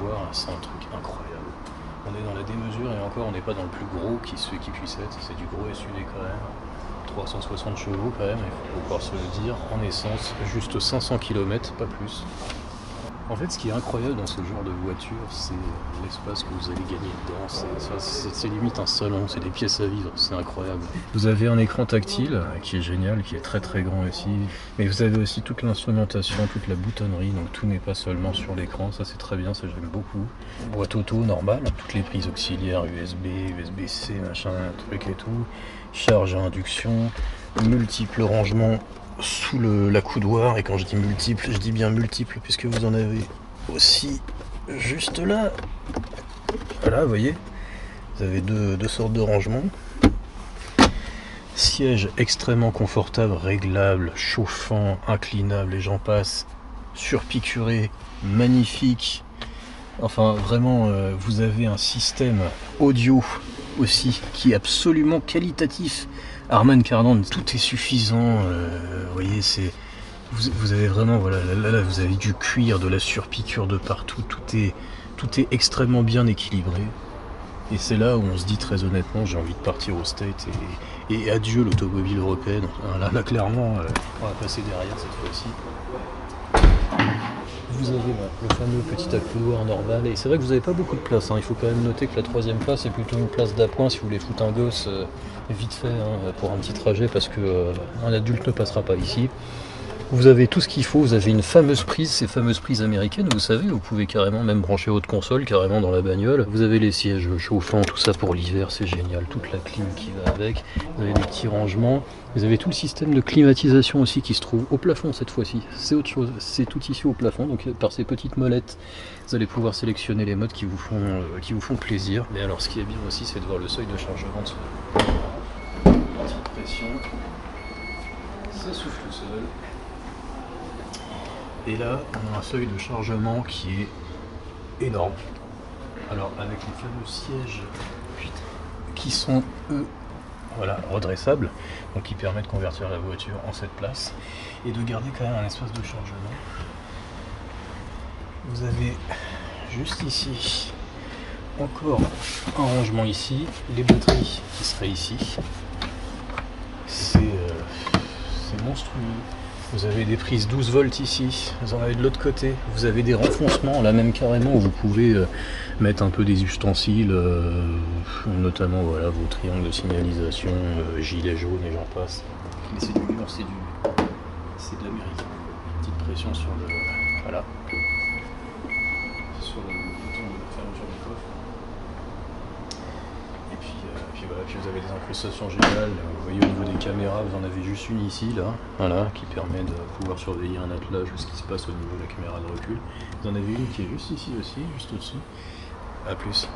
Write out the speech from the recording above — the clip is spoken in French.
voir, c'est un truc incroyable. On est dans la démesure et encore on n'est pas dans le plus gros qui puisse être, c'est du gros SUV quand même. 360 chevaux quand même, il faut pouvoir se le dire, en essence, juste 500 km, pas plus. En fait, ce qui est incroyable dans ce genre de voiture, c'est l'espace que vous allez gagner dedans. C'est limite un salon, c'est des pièces à vivre, c'est incroyable. Vous avez un écran tactile qui est génial, qui est très très grand aussi. Mais vous avez aussi toute l'instrumentation, toute la boutonnerie, donc tout n'est pas seulement sur l'écran, ça c'est très bien, ça j'aime beaucoup. Boîte auto normale, toutes les prises auxiliaires, USB, USB-C, machin, truc et tout. Charge à induction, multiples rangements sous la coudoir, et quand je dis multiple, je dis bien multiple puisque vous en avez aussi juste là. Voilà, vous voyez, vous avez deux sortes de rangements. Siège extrêmement confortable, réglable, chauffant, inclinable, et j'en passe, surpiqûré, magnifique. Enfin vraiment, vous avez un système audio aussi qui est absolument qualitatif. Harman Kardon, tout est suffisant. Vous voyez, vous avez vraiment, voilà, là, vous avez du cuir, de la surpiqûre de partout. Tout est extrêmement bien équilibré. Et c'est là où on se dit très honnêtement, j'ai envie de partir au States et adieu l'automobile européenne. Là clairement, on va passer derrière cette fois-ci. Vous avez le fameux petit accoudoir normal, et c'est vrai que vous n'avez pas beaucoup de place, hein. Il faut quand même noter que la troisième place est plutôt une place d'appoint si vous voulez foutre un gosse vite fait, hein, pour un petit trajet, parce que un adulte ne passera pas ici. Vous avez tout ce qu'il faut, vous avez une fameuse prise, ces fameuses prises américaines, vous savez, vous pouvez carrément même brancher votre console carrément dans la bagnole. Vous avez les sièges chauffants, tout ça pour l'hiver, c'est génial, toute la clim qui va avec. Vous avez des petits rangements, vous avez tout le système de climatisation aussi qui se trouve au plafond cette fois-ci. C'est autre chose, c'est tout ici au plafond, donc par ces petites molettes, vous allez pouvoir sélectionner les modes qui vous font plaisir. Mais alors ce qui est bien aussi, c'est de voir le seuil de chargement de ce petite pression. Ça souffle tout seul. Et là, on a un seuil de chargement qui est énorme. Alors, avec les fameux sièges qui sont, eux, voilà, redressables, donc qui permettent de convertir la voiture en 7 places et de garder quand même un espace de chargement. Vous avez juste ici encore un rangement ici, les batteries qui seraient ici. C'est monstrueux. Vous avez des prises 12 volts ici, vous en avez de l'autre côté, vous avez des renfoncements là même carrément où vous pouvez mettre un peu des ustensiles, notamment voilà, vos triangles de signalisation, gilets jaunes et j'en passe. Mais c'est du dur, c'est de l'Amérique. Petite pression sur le, voilà, sur le bouton de fermeture du coffre. Et puis voilà, puis vous avez des incrustations géniales. Vous voyez au niveau des caméras, vous en avez juste une ici, là, voilà, qui permet de pouvoir surveiller un attelage ou ce qui se passe au niveau de la caméra de recul. Vous en avez une qui est juste ici aussi, juste au-dessus. A plus.